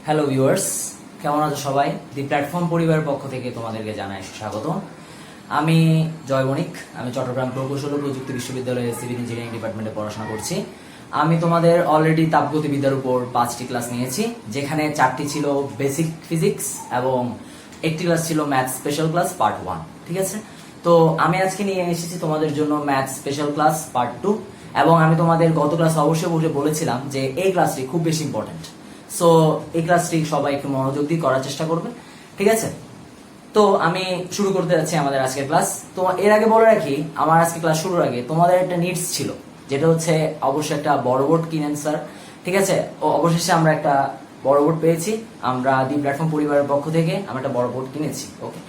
Hello viewers, কেমন আছো সবাই? দি প্ল্যাটফর্ম পরিবারের পক্ষ থেকে তোমাদেরকে জানাই স্বাগত। আমি জয় বণিক। আমি চট্টগ্রাম প্রকৌশল ও প্রযুক্তি বিশ্ববিদ্যালয়ে সিভিল ইঞ্জিনিয়ারিং ডিপার্টমেন্টে পড়াশোনা করছি। আমি তোমাদের অলরেডি তাপগতিবিদ্যার উপর 5টি ক্লাস নিয়েছি, যেখানে 4টি ছিল বেসিক ফিজিক্স এবং একটি ক্লাস ছিল ম্যাথ স্পেশাল ক্লাস পার্ট 1। ঠিক আছে, তো আমি আজকে নিয়ে এসেছি তোমাদের জন্য ম্যাথ স্পেশাল ক্লাস পার্ট 2। এবং আমি তোমাদের গত ক্লাস অবশ্যই বলেছিলাম যে এই ক্লাসটি খুব বেশি ইম্পর্টেন্ট। সো এই ক্লাসটি সবাইকে মনোযোগ দিয়ে করার চেষ্টা করবে, ঠিক আছে? তো আমি শুরু করতে যাচ্ছি আমাদের আজকের ক্লাস। তো এর আগে বলে রাখি, আমার আজকে ক্লাস শুরুর আগে তোমাদের একটা নিডস ছিল, যেটা হচ্ছে অবশ্যই একটা বড় বোর্ড কিনেন স্যার। ঠিক আছে, ও অবশেষে আমরা একটা বড় বোর্ড পেয়েছি। আমরা দি প্ল্যাটফর্ম পরিবারের পক্ষ থেকে আমরা একটা বড় বোর্ড কিনেছি। ওকে,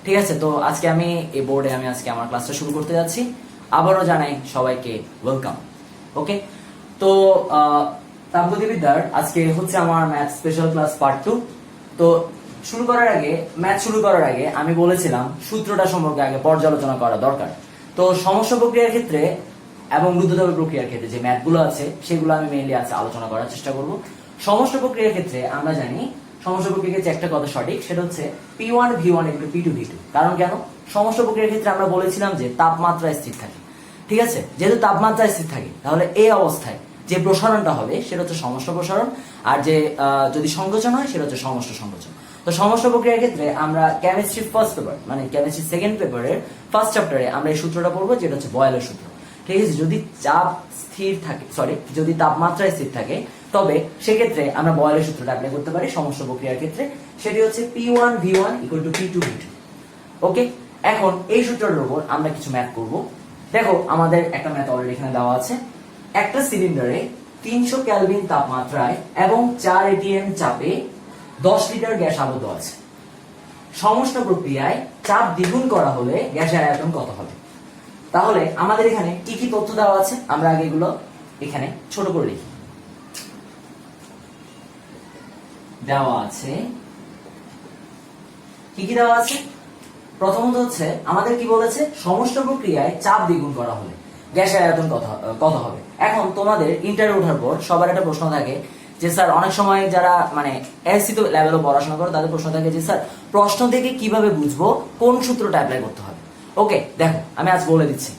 ঠিক আছে। তো আজকে আমি এই বোর্ডে আজকে আমার ক্লাসটা শুরু করতে যাচ্ছি। আবারও জানাই সবাইকে ওয়েলকাম। ওকে, তো তাপগতিবিদ্যার আজকে হচ্ছে আমার ম্যাথ স্পেশাল ক্লাস পার্ট 2। তো ম্যাথ শুরু করার আগে আমি বলেছিলাম সূত্রটা সম্পর্কে আগে পর্যালোচনা করা দরকার। তো সমস্যা প্রক্রিয়ার ক্ষেত্রে এবং রুদ্ধতাপ প্রক্রিয়ার ক্ষেত্রে যে ম্যাথগুলো আছে সেগুলো আমি মেইনলি আজকে আলোচনা করার চেষ্টা করব। সমস্যা প্রক্রিয়ার ক্ষেত্রে আমরা জানি সমস্যা প্রক্রিয়ার ক্ষেত্রে একটা কথা সঠিক, সেটা হচ্ছে P1 V1 P2 V2। কারণ কেন? সমস্যা প্রক্রিয়ার ক্ষেত্রে আমরা বলেছিলাম যে তাপমাত্রা স্থির থাকে। ঠিক আছে, যেহেতু তাপমাত্রা স্থির থাকে, তাহলে এই অবস্থায় যে প্রসারণটা হবে সেটা হচ্ছে সমস্ত প্রসারণ, আর যে যদি সংকোচন হয় সেটা হচ্ছে সমস্ত সংকোচন। তো সমস্ত প্রক্রিয়ার ক্ষেত্রে আমরা কেমিস্ট্রি ফার্স্ট পেপার মানে কেমিস্ট্রি সেকেন্ড পেপারের ফার্স্ট চ্যাপ্টারে আমরা এই সূত্রটা পড়বো, যেটা হচ্ছে বয়েলের সূত্র। ঠিক আছে, যদি তাপমাত্রা স্থির থাকে তবে সেক্ষেত্রে আমরা বয়েলের সূত্রটা অ্যাপ্লাই করতে পারি সমস্ত প্রক্রিয়ার ক্ষেত্রে। সেটি হচ্ছে P1 V1 P2 V2। ওকে, এখন এই সূত্রটার উপর আমরা কিছু ম্যাথ করব। দেখো, আমাদের একটা ম্যাথ অলরেডি এখানে দেওয়া আছে। একটা সিলিন্ডারে 300 কেলভিন তাপমাত্রায় এবং 4 atm চাপে 10 লিটার গ্যাস আবদ্ধ আছে। সমস্ত প্রক্রিয়ায় চাপ দ্বিগুণ করা হলে গ্যাসের আয়তন কত হবে? তাহলে আমাদের এখানে কি কি তথ্য দেওয়া আছে আমরা আগে এগুলো এখানে ছোট করে লিখি। দেওয়া আছে কি কি দেওয়া আছে? প্রথমত হচ্ছে আমাদের কি বলেছে, সমস্ত প্রক্রিয়ায় চাপ দ্বিগুণ করা হলে গ্যাসের আয়তন কত হবে। এখন তোমাদের ইন্টারভিউ ওঠার পর সবার একটা প্রশ্ন থাকে যে স্যার, অনেক সময় যারা মানে এসসি তো লেভেলে পড়াশোনা করে তাদের প্রশ্ন থাকে যে স্যার, প্রশ্ন থেকে কিভাবে বুঝবো কোন সূত্রটা অ্যাপ্লাই করতে হবে। ওকে, দেখো আমি আজ বলে দিচ্ছি।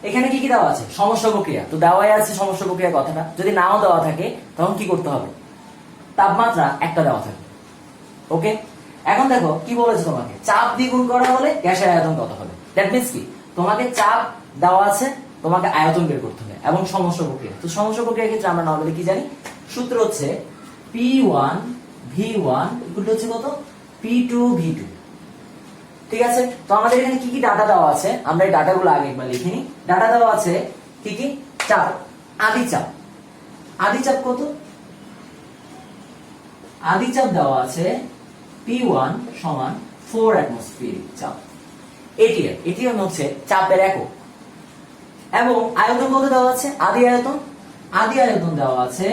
এখানে কি কি দেওয়া আছে? সমস্ত প্রক্রিয়া তো দেওয়াই আছে, সমস্ত প্রক্রিয়া কথাটা যদি নাও দেওয়া থাকে তখন কি করতে হবে? তাপমাত্রা একটা দেওয়া থাকে। ওকে, এখন দেখো কি বলেছে তোমাকে, চাপ দ্বিগুণ করা হলে গ্যাসের আয়তন কত হবে। দ্যাট মিন্স কি, তোমাকে চাপ দেওয়া আছে, তোমাকে আয়তন বের করতে হবে এবং সমস্ত প্রক্রিয়া। তো সমস্ত প্রক্রিয়ার ক্ষেত্রে আমরা নরমালি কি জানি, সূত্র হচ্ছে P1 V1 হচ্ছে কত, P2 V2। ঠিক আছে, তো আমাদের এখানে কি কি ডাটা দেওয়া আছে আমরা এই ডাটাগুলো আগে একবার লিখে নিই। ডাটা দেওয়া আছে কি কি? চাপ, আদি চাপ কত? আদি চাপ দেওয়া আছে P1 সমান 4 অ্যাটমসফিয়ারিক চাপ। এটিএম হচ্ছে চাপের একক। এবং আয়তন কত দেওয়া আছে? আদি আয়তন দেওয়া আছে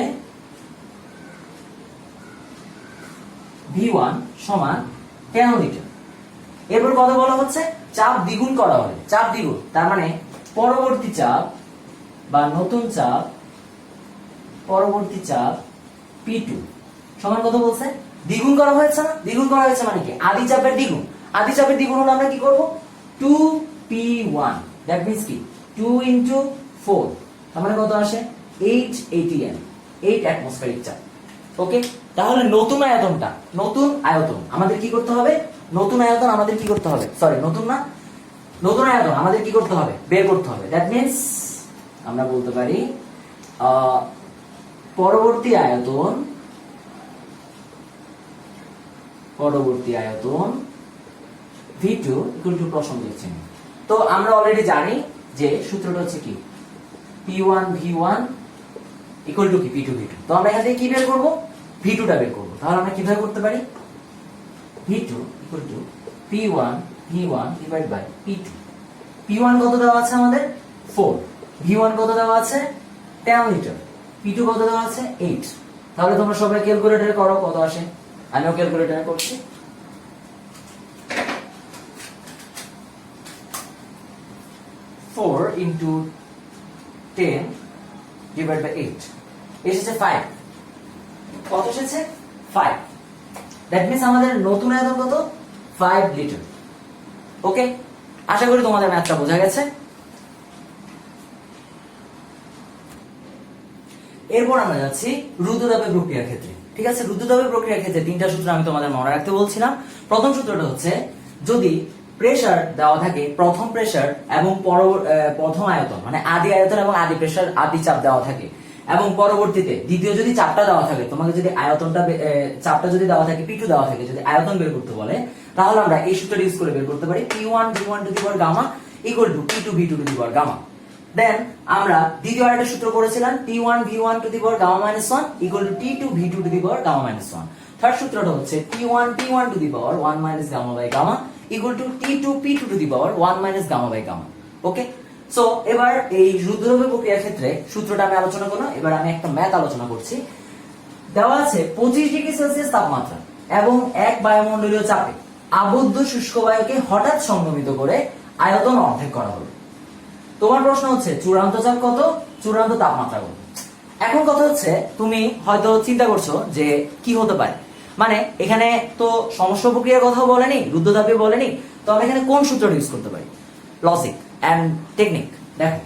V1 সমান 10 লিটার। এরপর কত বলা হচ্ছে? চাপ দ্বিগুণ করা হবে। চাপ দ্বিগুণ তার মানে পরবর্তী চাপ বা নতুন চাপ, পরবর্তী চাপ P2 সমান কত বলছে? দ্বিগুণ করা হয়েছে না? দ্বিগুণ করা হয়েছে মানে কি? আদি চাপের দ্বিগুণ। আদি চাপের দ্বিগুণ হলে আমরা কি করব? 2P1। দ্যাট মিন্স কি, 2 into 4 তার মানে কত আসে? 8 atm, 8 অ্যাটমসফিয়ারিক চাপ। ওকে, তাহলে নতুন আয়তন আমাদের কি করতে হবে? নতুন আয়তন আমাদের কি করতে হবে? বের করতে হবে। দ্যাট মিন্স আমরা বলতে পারি পরবর্তী আয়তন V2 ইকুয়াল টু প্রসঙ্গের চিহ্ন। তো আমরা অলরেডি জানি যে সূত্রটা হচ্ছে কি, P1 V1 ইকুয়াল টু কি, P2 V2। তো আমরা এখান থেকে কি বের করব? V2 টা বের করব। তাহলে আমরা কিভাবে করতে পারি? V2 equal to P1 V1 divide by P2। P1 কত দেওয়া আছে আমাদের? 4। V1 কত দেওয়া আছে? 10 লিটার। P2 কত দেওয়া আছে? 8। তাহলে তোমরা সবাই ক্যালকুলেটরে করো কত আসে। আমিও ক্যালকুলেটরে করছি। 4 into 10 divided by 8 এসেছে 5। কত এসেছে? 5। দ্যাট মিন্স আমাদের নতুন আয়তন কত 5 লিটার। ওকে, আশা করি তোমাদের ম্যাথটা বোঝা গেছে। এরপর আমরা যাচ্ছি রুদ্ধতাপের প্রক্রিয়ার ক্ষেত্রে। ঠিক আছে, রুদ্ধতাপের প্রক্রিয়ার ক্ষেত্রে তিনটা সূত্র আমি তোমাদের মনে রাখতে বলছিলাম। প্রথম সূত্রটা হচ্ছে, যদি প্রেসার দেওয়া থাকে, প্রথম প্রেসার এবং প্রথম আয়তন মানে আদি আয়তন এবং আদি প্রেসার আদি চাপ দেওয়া থাকে, এবং পরবর্তীতে দ্বিতীয় যদি চাপটা দেওয়া থাকে, তোমাকে যদি আয়তনটা চাপটা যদি দেওয়া থাকে P2 দেওয়া থাকে, যদি আয়তন বের করতে বলে, তাহলে আমরা এই সূত্রটা ইউজ করে বের করতে পারি P1 V1 to the power gamma equal to P2 V2 to the power gamma. Then আমরা দ্বিতীয় আরেকটা সূত্র করেছিলাম T1 V1 to the power gamma minus 1 equal to T2 V2 to the power gamma minus 1। Third সূত্রটা হচ্ছে T1 P1 to the power 1 minus gamma by gamma equal to T2 P2 to the power 1 minus gamma by gamma. Okay, so এবার এই রুদ্ধতাপের প্রক্রিয়ার ক্ষেত্রে সূত্রটা আমি আলোচনা করলাম। এবার আমি একটা ম্যাথ আলোচনা করছি। দেওয়া আছে 25 ডিগ্রি সেলসিয়াস তাপমাত্রা এবং এক বায়ুমণ্ডলীয় চাপে আবদ্ধ শুষ্ক বায়ুকে হঠাৎ সংক্রমিত করে আয়তন অর্ধেক করা হলো। তোমার প্রশ্ন হচ্ছে চূড়ান্ত চাপ কত, চূড়ান্ত তাপমাত্রা কত? এখন কথা হচ্ছে, তুমি হয়তো চিন্তা করছো যে কি হতে পারে, মানে এখানে তো সমস্ত প্রক্রিয়ার কথা বলেনি, রুদ্ধতাপে বলেনি, তো আমি এখানে কোন সূত্রটা ইউজ করতে পারি? Logic and technique. দেখো,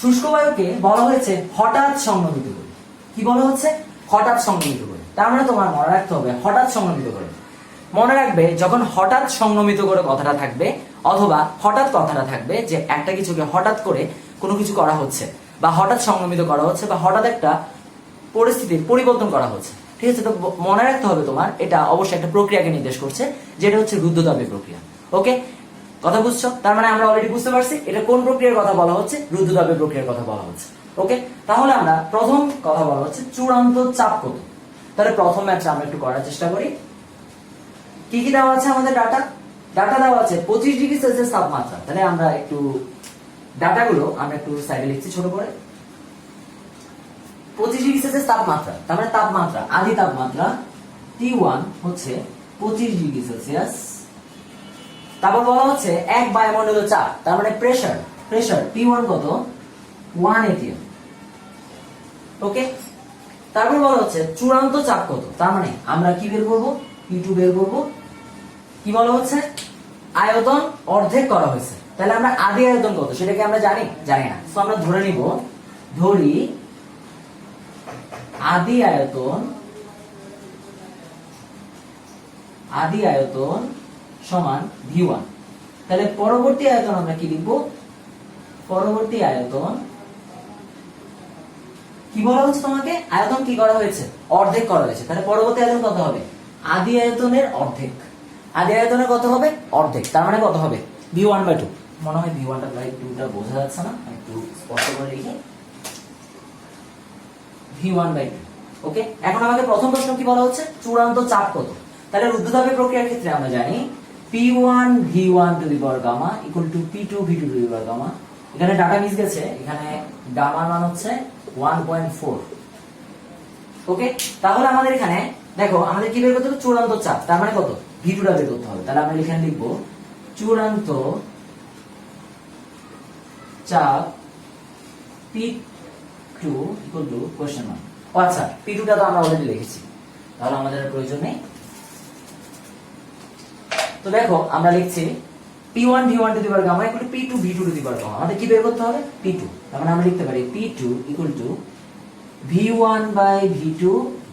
শুষ্ক বায়ুকে বলা হয়েছে হঠাৎ সংক্রমিত করে। কি বলা হচ্ছে? হঠাৎ সংক্রমিত করে। তার মানে তোমার মনে রাখতে হবে হঠাৎ সংক্রমিত করে। মনে রাখবে, যখন হঠাৎ সংক্রমিত করে কথাটা থাকবে, অথবা হঠাৎ কথাটা থাকবে যে একটা কিছুকে হঠাৎ করে কোনো কিছু করা হচ্ছে, বা হঠাৎ সংক্রমিত করা হচ্ছে, বা হঠাৎ একটা পরিস্থিতির পরিবর্তন করা হচ্ছে। ঠিক আছে, তো মনে রাখতে হবে তোমার এটা অবশ্যই একটা প্রক্রিয়াকে নির্দেশ করছে, যেটা হচ্ছে রুদ্ধতাপের প্রক্রিয়া। ওকে, কথা বুঝছো? তার মানে আমরা অলরেডি বুঝতে পারছি এটা কোন প্রক্রিয়ার কথা বলা হচ্ছে, রুদ্ধতাপের প্রক্রিয়ার কথা বলা হচ্ছে। ওকে, তাহলে আমরা প্রথম কথা বলা হচ্ছে চূড়ান্ত চাপ কত। তাহলে প্রথম ম্যাথটা আমরা একটু করার চেষ্টা করি। কি কি দেওয়া আছে আমাদের? ডাটা দেওয়া আছে 25 ডিগ্রি সেলসিয়াস তাপমাত্রা। তাহলে আমরা একটু ডাটাগুলো আমরা একটু সাইডে লিখছি ছোট করে। 25 ডিগ্রি সেলসিয়াস তাপমাত্রা, তার মানে তাপমাত্রা আদি তাপমাত্রা T1 হচ্ছে 25 ডিগ্রি সেলসিয়াস। তারপর বলা হচ্ছে এক বায়ুমণ্ডলীয় চাপ, তার মানে প্রেসার P1 কত? 1 atm। ওকে, তারপর বলা হচ্ছে চূড়ান্ত চাপ কত, তার মানে আমরা কি বের করব? P2 বের করব। কি বলা হচ্ছে? আয়তন অর্ধেক করা হয়েছে। তাহলে আমরা আদি আয়তন কত সেটাকে আমরা জানি না। তো আমরা ধরে নিব, ধরি আদি আয়তন সমান V1। তাহলে পরবর্তী আয়তন আমরা কি লিখব? পরবর্তী আয়তন কি বলা হচ্ছে তোমাকে? আয়তন কি করা হয়েছে? অর্ধেক করা হয়েছে। তাহলে পরবর্তী আয়তন কত হবে? আদি আয়তনের অর্ধেক। আদি আয়তনের কত হবে? অর্ধেক। তার মানে কত হবে? V1/2। মনে হয় V1টা প্রায় 2টা বোঝা যাচ্ছে না, একটু স্পষ্ট করে লিখি। V1/2। ওকে, এখন আমাকে প্রথম প্রশ্ন কি বলা হচ্ছে? চূড়ান্ত চাপ কত। তাহলে রুদ্ধতাপের প্রক্রিয়ার ক্ষেত্রে আমরা জানি P1 V1 to the power gamma equal to P2 V2 to the power gamma. এখানে ডাটা মিস গেছে, এখানে গামার মান হচ্ছে 1.4। ওকে, তাহলে আমাদের এখানে দেখো আমাদের কি বের করতে হবে? চূড়ান্ত চাপ, তার মানে কত? V2 টা বের করতে হবে। তাহলে আমরা এখানে লিখব চূড়ান্ত চাপ P2 equal two question mark. আচ্ছা, P2 টা তো আমরা অলরেডি লিখেছি, তাহলে আমাদের প্রয়োজন নেই। তো দেখো আমরা লিখছি P1 V1 to the power gamma equal to P2 V2 to the power gamma. আমাদের কি বের করতে হবে? P2। তার মানে আমরা লিখতে পারি P2 equal to V1/V2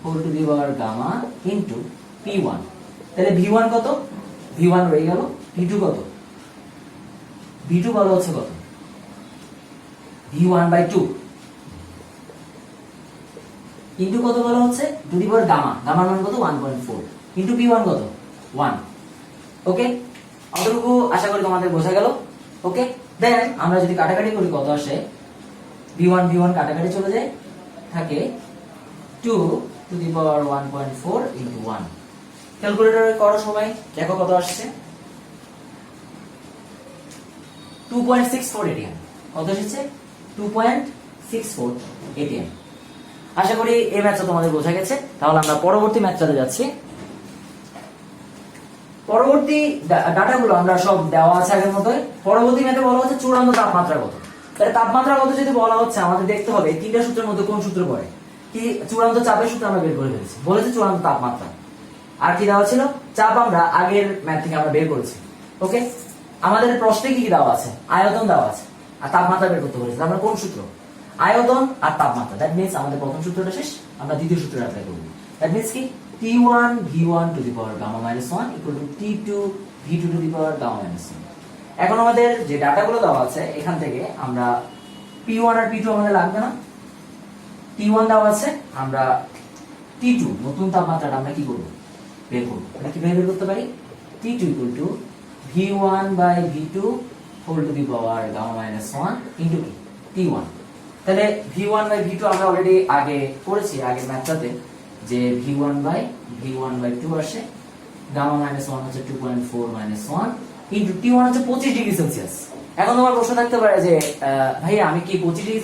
whole to the power gamma into P1। তাহলে V1 কত? V1 রয়ে গেল। P2 কত? V2 বলা হচ্ছে কত? V1/2 ইনটু কত বলা হচ্ছে? Two the power gamma. গামার মান কত? 1.4 ইনটু P1 কত? 1। ওকে, অতটুকু আশা করি তোমাদের বোঝা গেল। ওকে, দেন আমরা যদি কাটাকাটি করি কত আসে? V1 কাটাকাটি চলে যায়, থাকে 2 টু দি পাওয়ার 1.4 ইনটু 1। ক্যালকুলেটরে করো সবাই, দেখো কত আসছে। 2.64 atm। কত এসেছে? 2.64 atm। আশা করি এই ম্যাথটা তোমাদের বোঝা গেছে। তাহলে আমরা পরবর্তী ম্যাথটাতে যাচ্ছি। পরবর্তী ডাটাগুলো আমরা সব দেওয়া আছে আগের মতোই। পরবর্তী ম্যাথে বলা হচ্ছে চূড়ান্ত তাপমাত্রা কত। তাহলে তাপমাত্রা কত যদি বলা হচ্ছে, আমাদের দেখতে হবে এই তিনটা সূত্রের মধ্যে কোন সূত্র পড়ে। কি চূড়ান্ত চাপের সূত্র আমরা বের করে ফেলেছি, বলেছে চূড়ান্ত তাপমাত্রা। আর কি দেওয়া ছিল? চাপ আমরা আগের ম্যাথ থেকে আমরা বের করেছি। ওকে, আমাদের প্রশ্নে কি কি দেওয়া আছে? আয়তন দেওয়া আছে আর তাপমাত্রা বের করতে বলেছে। আমরা কোন সূত্র? আয়তন আর তাপমাত্রা। দ্যাট মিন্স আমাদের প্রথম সূত্রটা শেষ, আমরা দ্বিতীয় সূত্রটা অ্যাপ্লাই করব। দ্যাট মিন্স কি T1 V1 to the power gamma minus 1 equal to T2 V2 to the power gamma minus 1। এখন আমাদের যে ডাটাগুলো দেওয়া আছে এখান থেকে আমরা P1 আর P2 আমাদের লাগবে না। T1 দেওয়া আছে, আমরা T2 নতুন তাপমাত্রাটা আমরা কি করব? বের করব। এটা কিভাবে বের করতে পারি? T2 equal to V1 by V2 whole to the power gamma minus 1 into T1। তাহলে V1 বাই V2 আমরা অলরেডি আগে করেছি আগের ম্যাথটাতে, যে V1 বাই 2 আসে, গামা মাইনাস 1 হচ্ছে 2.4 মাইনাস 1 ইনটু T1 হচ্ছে 25 ডিগ্রি সেলসিয়াস। এখন তোমার প্রশ্ন থাকতে পারে যে ভাই আমি কি 25 ডিগ্রি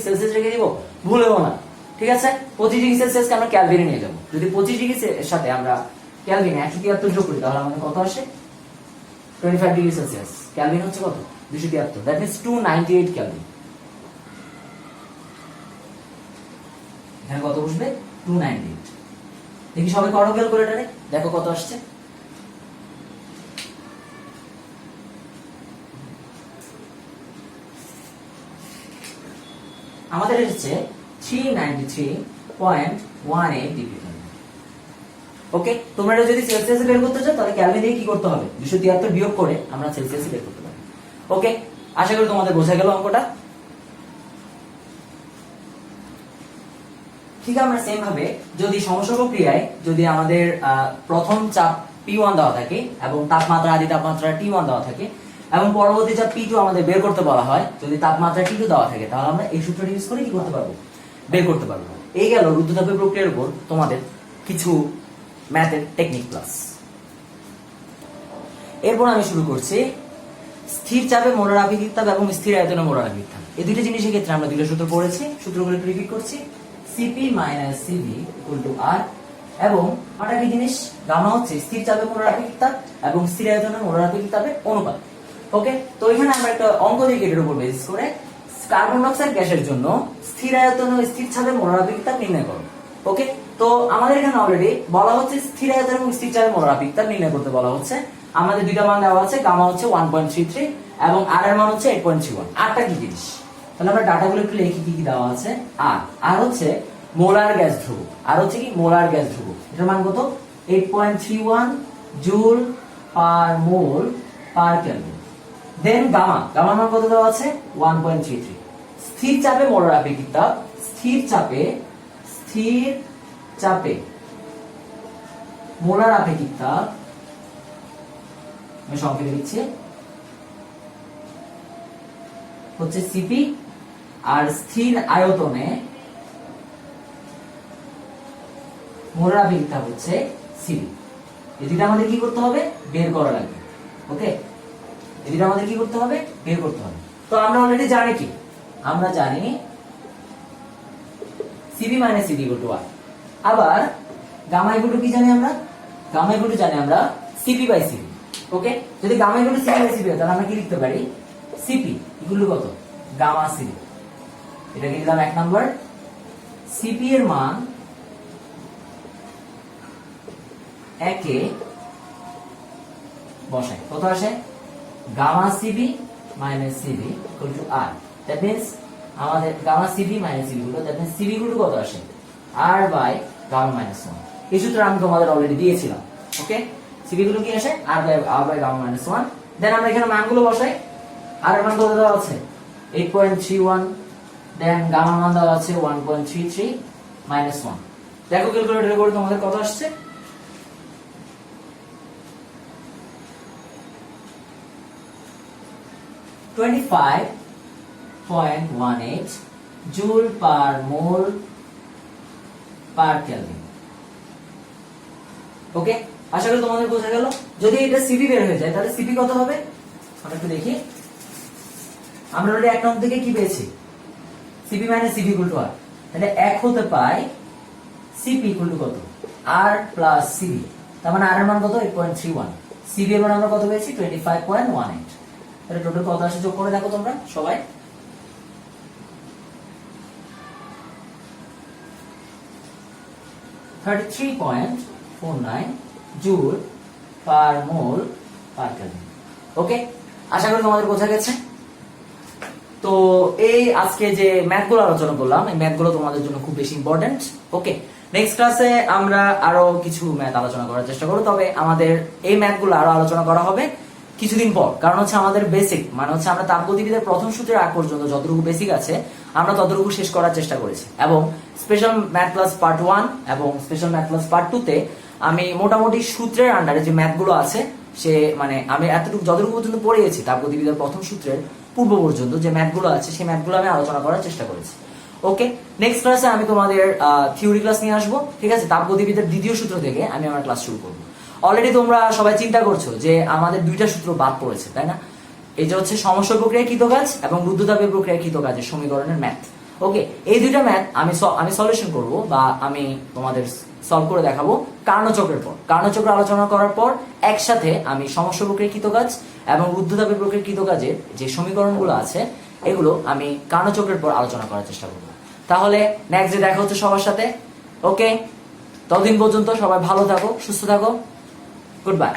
সেলসিয়াস রেখে দিব? ভুলেও না, ঠিক আছে? 25 ডিগ্রি সেলসিয়াসকে আমরা ক্যালভিনে নিয়ে যাব। যদি 25 ডিগ্রি এর সাথে আমরা ক্যালভিনে 173 যোগ করি তাহলে আমাদের কত আসে? 25 ডিগ্রি সেলসিয়াস। ক্যালভিন হচ্ছে কত? 273। That means 298 kelvin. এখানে কত বসবে? 298। দেখি সবাই করো ক্যালকুলেটরে, দেখো কত আসছে। আমাদের এসেছে 393.18 ডিগ্রি। ওকে, তোমরা যদি সেলসিয়াসে বের করতে চাও তাহলে ক্যালভিন দিয়ে কি করতে হবে? 273 বিয়োগ করে আমরা সেলসিয়াসে বের করতে পারি। ওকে, আশা করি তোমাদের বোঝা গেল অঙ্কটা। ঠিক আমরা সেম ভাবে যদি সমসর্গ ক্রিয়ায় যদি আমাদের প্রথম চাপ P1 দেওয়া থাকে এবং তাপমাত্রা আদি তাপমাত্রা T1 দেওয়া থাকে এবং পরবর্তী চাপ P2 আমাদের বের করতে বলা হয়, যদি তাপমাত্রা T2 দেওয়া থাকে তাহলে আমরা এই সূত্রটি ইউজ করে কি করতে পারবো? বের করতে পারবো। এই গেল রুদ্ধতাপীয় প্রক্রিয়ার উপর তোমাদের কিছু ম্যাথের টেকনিক ক্লাস। এরপর আমি শুরু করছি স্থির চাপে মোলার আপেক্ষিক তাপ এবং স্থির আয়তনে মোলার আপেক্ষিক তাপ। এই দুইটা জিনিসের ক্ষেত্রে আমরা দুইটা সূত্র পড়েছি, সূত্রগুলো একটু রিপিট করছি। Cp minus Cv equal to R, এবং আরেকটা কি জিনিস, গামা হচ্ছে স্থির চাপে মোলার আপেক্ষিক তাপ এবং স্থির আয়তনে মোলার আপেক্ষিক তাপের অনুপাত। ওকে, তো এখানে আমরা একটা অঙ্ক দিই এটার উপর বেস করে কার্বন ডাই অক্সাইড গ্যাসের জন্য স্থির আয়তন ও স্থির চাপে মোলার আপেক্ষিক তাপ নির্ণয় করো। ওকে, তো আমাদের এখানে অলরেডি বলা হচ্ছে স্থির আয়তন এবং স্থির চাপে মোলার আপেক্ষিক তাপ নির্ণয় করতে বলা হচ্ছে। আমাদের দুইটা মান দেওয়া আছে, গামা হচ্ছে 1.33 এবং আর এর মান হচ্ছে 8.31। আরটা কি জিনিস? তাহলে আমরা ডাটাগুলো একটু লিখি কি কি দেওয়া আছে। আর হচ্ছে মোলার গ্যাস ধ্রুবক, আর হচ্ছে কি মোলার গ্যাস ধ্রুবক, এটার মান কত? 8.31 জুল পার মোল পার কেলভিন। দেন গামার মান কত দেওয়া আছে? 1.33। স্থির চাপে মোলার আপেক্ষিক তাপ, স্থির চাপে মোলার আপেক্ষিক তাপ আমি সংক্ষেপে লিখছি হচ্ছে সিপি, আর স্থির আয়তনে মোলার আপেক্ষিক তাপ হচ্ছে সিবি। এই দুটো আমাদের কি করতে হবে? বের করা লাগবে। ওকে, এই দুটো আমাদের কি করতে হবে? বের করতে হবে। তো আমরা অলরেডি জানি কি? আমরা জানি CV minus CD equal to R. আবার গামা ইকুয়াল টু কি জানি আমরা? গামা ইকুয়াল টু জানি আমরা সিপি বাই সিবি। ওকে, যদি gamma equal to CP by CV হয় তাহলে আমরা কি লিখতে পারি? সিপি ইকুয়াল টু কত? Gamma CV. এটাকে দিলাম 1 নাম্বার। সিপি এর মান একে বসাই, কত আসে? Gamma CV minus CV equal to R. That means আমাদের গামা সিবি মাইনাস সিবি গুলো, দ্যাট মিন্স সিবি গুলো কত আসে? R by gamma minus 1। এই সূত্র আমি তোমাদের অলরেডি দিয়েছিলাম। ওকে, সিবি গুলো কি আসে? R by gamma minus 1। দেন আমরা এখানে মানগুলো বসাই। আর এর মান কত দেওয়া আছে? 8.31। দেন গামা মান দেওয়া আছে 1.33 মাইনাস 1। দেখো ক্যালকুলেটরে করে তোমাদের কত আসছে? 25.18 জুল পার মোল পার কেলভিন। ওকে, আশা করি তোমাদের বোঝা গেল। যদি এটা সিপি বের হয়ে যায় তাহলে সিপি কত হবে? আমরা একটু দেখি। আমরা অলরেডি 1 নম্বর থেকে কি পেয়েছি? CP minus CP equal to R. তাহলে 1 হতে পায় সিপি ইকুয়াল টু কত? R plus CV. তার মানে আর এর মান কত? 8.31। সিবি এর মান আমরা কত পেয়েছি? 25.18। তাহলে টোটাল কত আসে যোগ করে দেখো তোমরা সবাই। 33.49 জুল পার মোল পার কেলভিন। ওকে, আশা করি তোমাদের বোঝা গেছে। তো এই আজকে যে ম্যাথগুলো আলোচনা করলাম, এই ম্যাথগুলো তোমাদের জন্য খুব বেশি ইম্পর্টেন্ট। ওকে, নেক্সট ক্লাসে আমরা আরো কিছু ম্যাথ আলোচনা করার চেষ্টা করব, তবে আমাদের এই ম্যাথগুলো আরো আলোচনা করা হবে কিছুদিন পর, কারণ হচ্ছে আমাদের বেসিক মানে হচ্ছে আমরা তাপগতিবিদের প্রথম সূত্রের আগ পর্যন্ত যতটুকু বেসিক আছে আমরা ততটুকু শেষ করার চেষ্টা করেছি, এবং স্পেশাল ম্যাথ ক্লাস পার্ট 1 এবং স্পেশাল ম্যাথ ক্লাস পার্ট 2 তে আমি মোটামুটি সূত্রের আন্ডারে যে ম্যাথগুলো আছে সে মানে আমি এতটুকু যতটুকু পর্যন্ত পড়িয়েছি তাপগতিবিদের প্রথম সূত্রের পূর্ব পর্যন্ত যে ম্যাথগুলো আছে সেই ম্যাথগুলো আমি আলোচনা করার চেষ্টা করেছি। ওকে, নেক্সট ক্লাসে আমি তোমাদের থিওরি ক্লাস নিয়ে আসবো, ঠিক আছে? তাপগতিবিদের দ্বিতীয় সূত্র থেকে আমি আমার ক্লাস শুরু করবো। অলরেডি তোমরা সবাই চিন্তা করছো যে আমাদের দুইটা সূত্র বাদ পড়েছে, তাই না? এই যে হচ্ছে সমস্যা প্রক্রিয়া কৃতকাজ এবং রুদ্ধতাপীয় প্রক্রিয়া কৃতকাজের সমীকরণের ম্যাথ। ওকে, এই দুইটা ম্যাথ আমি সলিউশন করব বা আমি তোমাদের সলভ করে দেখাবো কার্ণচক্রের পর। কার্ণচক্র আলোচনা করার পর একসাথে আমি সমস্যা প্রক্রিয়া কৃতকাজ এবং রুদ্ধতাপীয় প্রক্রিয়া কৃতকাজের যে সমীকরণগুলো আছে এগুলো আমি কার্ণচক্রের পর আলোচনা করার চেষ্টা করব। তাহলে নেক্সট ডে দেখা হচ্ছে সবার সাথে। ওকে, ততদিন পর্যন্ত সবাই ভালো থাকো, সুস্থ থাকো, গুড বাই।